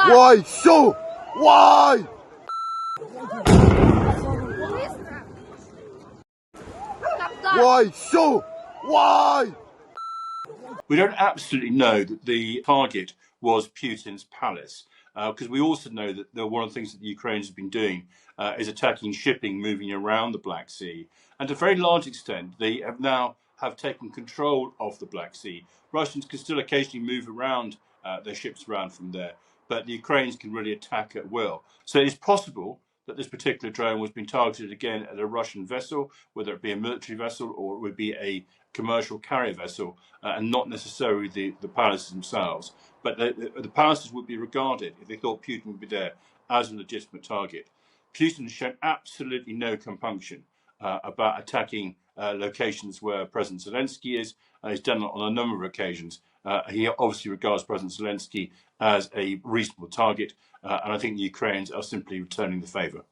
Why so? Why? Why so? Why? We don't absolutely know that the target was Putin's palace, because we also know that one of the things that the Ukrainians have been doing is attacking shipping moving around the Black Sea. And to a very large extent, they have taken control of the Black Sea. Russians can still occasionally move around their ships around from there, but the Ukrainians can really attack at will. So it's possible that this particular drone was being targeted again at a Russian vessel, whether it be a military vessel or it would be a commercial carrier vessel, and not necessarily the palaces themselves. But the palaces would be regarded, if they thought Putin would be there, as a legitimate target. Putin has shown absolutely no compunction about attacking locations where President Zelensky is. He's done it on a number of occasions. He obviously regards President Zelensky as a reasonable target, and I think the Ukrainians are simply returning the favour.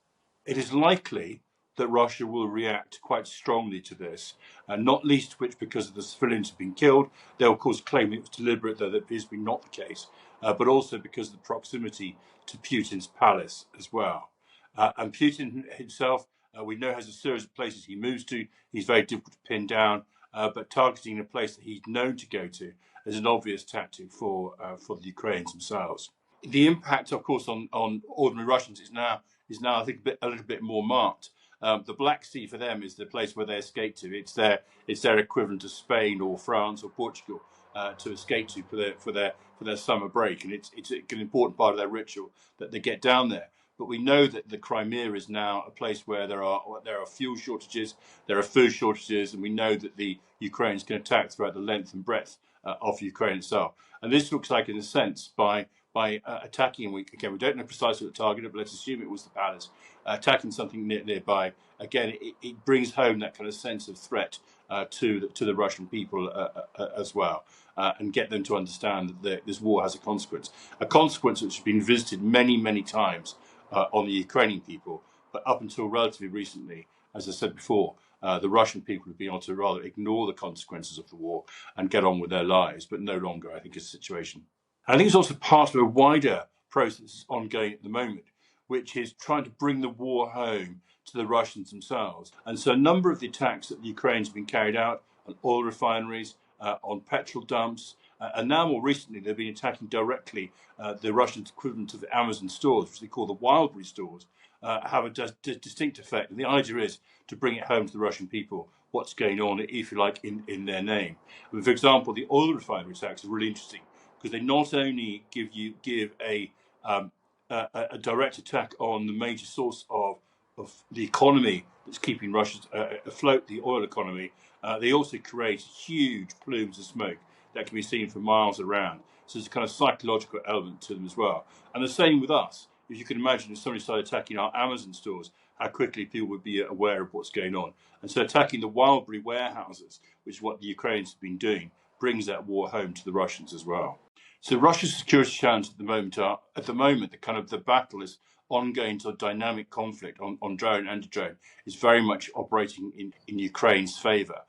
It is likely that Russia will react quite strongly to this, not least of which because of the civilians who've been killed. They'll, of course, claim it was deliberate, though that appears to be not the case, but also because of the proximity to Putin's palace as well. And Putin himself, we know, has a series of places he moves to. He's very difficult to pin down, but targeting a place that he's known to go to is an obvious tactic for the Ukrainians themselves. The impact, of course, on ordinary Russians is now, I think, a little bit more marked. The Black Sea for them is the place where they escape to. It's their equivalent to Spain or France or Portugal to escape to for their summer break, and it's an important part of their ritual that they get down there. But we know that the Crimea is now a place where there are fuel shortages, there are food shortages, and we know that the Ukrainians can attack throughout the length and breadth of Ukraine itself. And this looks like, in a sense, by attacking, we don't know precisely what the target, but let's assume it was the palace, attacking something nearby. Again, it brings home that kind of sense of threat to the Russian people as well, and get them to understand that this war has a consequence which has been visited many, many times on the Ukrainian people, but up until relatively recently, as I said before, the Russian people have been able to rather ignore the consequences of the war and get on with their lives, but no longer, I think, is the situation. I think it's also part of a wider process that's ongoing at the moment, which is trying to bring the war home to the Russians themselves. And so a number of the attacks that the Ukrainians have been carried out on oil refineries, on petrol dumps, and now more recently they've been attacking directly the Russian equivalent of the Amazon stores, which they call the Wildberry stores, have a distinct effect. And the idea is to bring it home to the Russian people what's going on, if you like, in their name. I mean, for example, the oil refinery attacks are really interesting because they not only give a direct attack on the major source of the economy that's keeping Russia afloat, the oil economy, they also create huge plumes of smoke that can be seen for miles around. So there's a kind of psychological element to them as well. And the same with us. If you can imagine, if somebody started attacking our Amazon stores, how quickly people would be aware of what's going on. And so attacking the Wildberry warehouses, which is what the Ukrainians have been doing, brings that war home to the Russians as well. So Russia's security challenges at the moment the battle is ongoing to a dynamic conflict on drone and drone is very much operating in Ukraine's favour.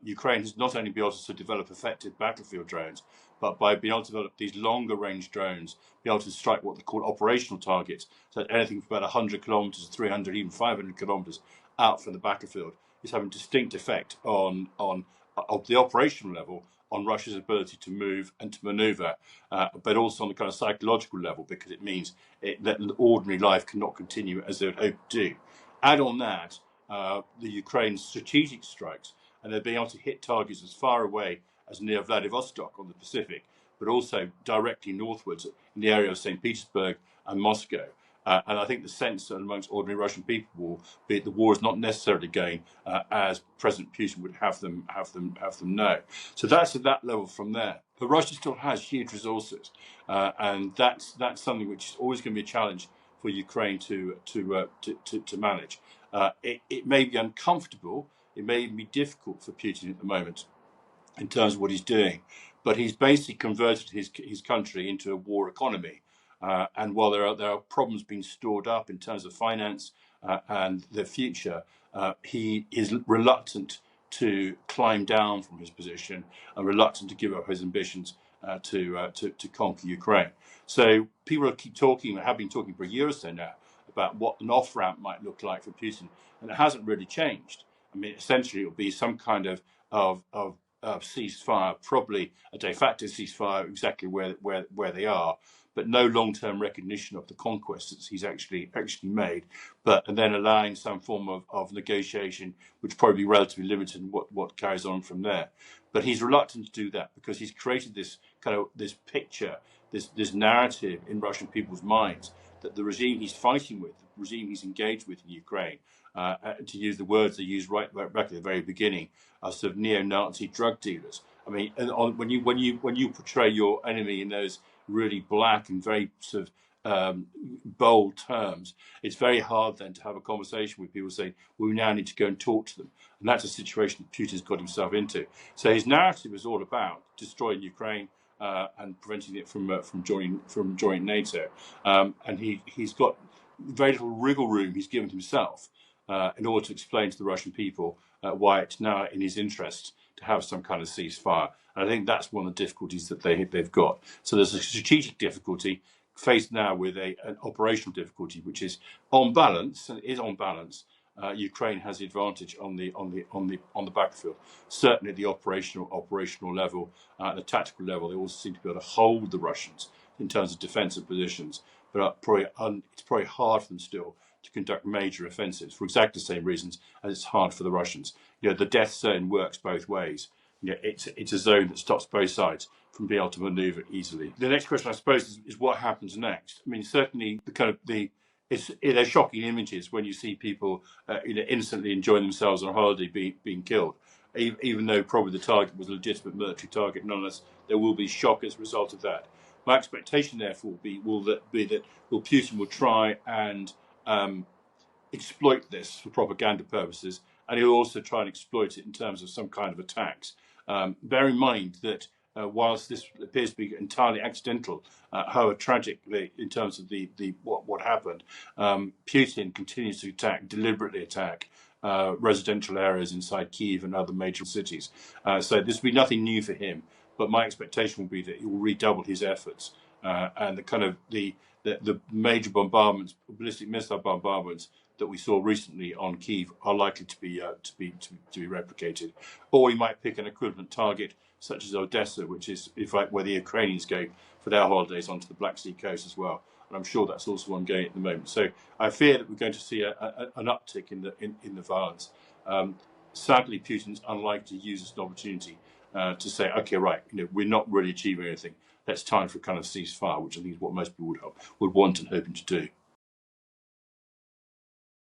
Ukraine has not only been able to develop effective battlefield drones, but by being able to develop these longer range drones, be able to strike what they call operational targets, so anything from about 100 kilometres, 300, even 500 kilometres out from the battlefield, is having distinct effect on the operational level on Russia's ability to move and to manoeuvre, but also on the kind of psychological level, because it means that ordinary life cannot continue as they would hope to do. Add on that the Ukraine's strategic strikes, and they're being able to hit targets as far away as near Vladivostok on the Pacific, but also directly northwards in the area of St. Petersburg and Moscow. And I think the sense amongst ordinary Russian people will be that the war is not necessarily going as President Putin would have them know. So that's at that level from there. But Russia still has huge resources, and that's something which is always going to be a challenge for Ukraine to manage. It may be uncomfortable. It may even be difficult for Putin at the moment in terms of what he's doing, but he's basically converted his country into a war economy. And while there are problems being stored up in terms of finance and the future, he is reluctant to climb down from his position and reluctant to give up his ambitions to conquer Ukraine. So people keep talking, have been talking for a year or so now, about what an off-ramp might look like for Putin, and it hasn't really changed. I mean, essentially, it will be some kind of ceasefire, probably a de facto ceasefire, exactly where they are, but no long-term recognition of the conquests he's actually made, and then allowing some form of negotiation, which probably be relatively limited in what carries on from there. But he's reluctant to do that because he's created this this picture, this narrative in Russian people's minds that the regime he's fighting with, the regime he's engaged with in Ukraine, to use the words they used right back at the very beginning, are sort of neo-Nazi drug dealers. I mean, when you portray your enemy in those really black and very sort of bold terms, it's very hard then to have a conversation with people saying, well, we now need to go and talk to them. And that's a situation that Putin's got himself into. So his narrative is all about destroying Ukraine and preventing it from joining NATO. And he's got very little wriggle room he's given himself in order to explain to the Russian people why it's now in his interest to have some kind of ceasefire. And I think that's one of the difficulties that they've got. So there's a strategic difficulty faced now with an operational difficulty, which is on balance, and it is on balance. Ukraine has the advantage on the battlefield. Certainly, at the operational level, the tactical level, they also seem to be able to hold the Russians in terms of defensive positions. But it's probably hard for them still to conduct major offensives for exactly the same reasons as it's hard for the Russians. The death zone works both ways. It's a zone that stops both sides from being able to manoeuvre easily. The next question, I suppose, is what happens next. I mean, certainly they're shocking images when you see people innocently enjoying themselves on holiday being killed, even though probably the target was a legitimate military target. Nonetheless, there will be shock as a result of that. My expectation, therefore, will be that Putin will try and exploit this for propaganda purposes, and he'll also try and exploit it in terms of some kind of attacks. Bear in mind that whilst this appears to be entirely accidental, however tragically in terms of what happened, Putin continues to deliberately attack residential areas inside Kyiv and other major cities. So this will be nothing new for him, but my expectation will be that he will redouble his efforts, and the major bombardments, ballistic missile bombardments that we saw recently on Kyiv are likely to be replicated, or he might pick an equivalent target such as Odessa, which is in fact where the Ukrainians go for their holidays onto the Black Sea coast as well. And I'm sure that's also ongoing at the moment. So I fear that we're going to see an uptick in the violence. Sadly, Putin's unlikely to use this as an opportunity to say, okay, right, we're not really achieving anything. Let's time for a kind of ceasefire, which I think is what most people would want and hoping to do.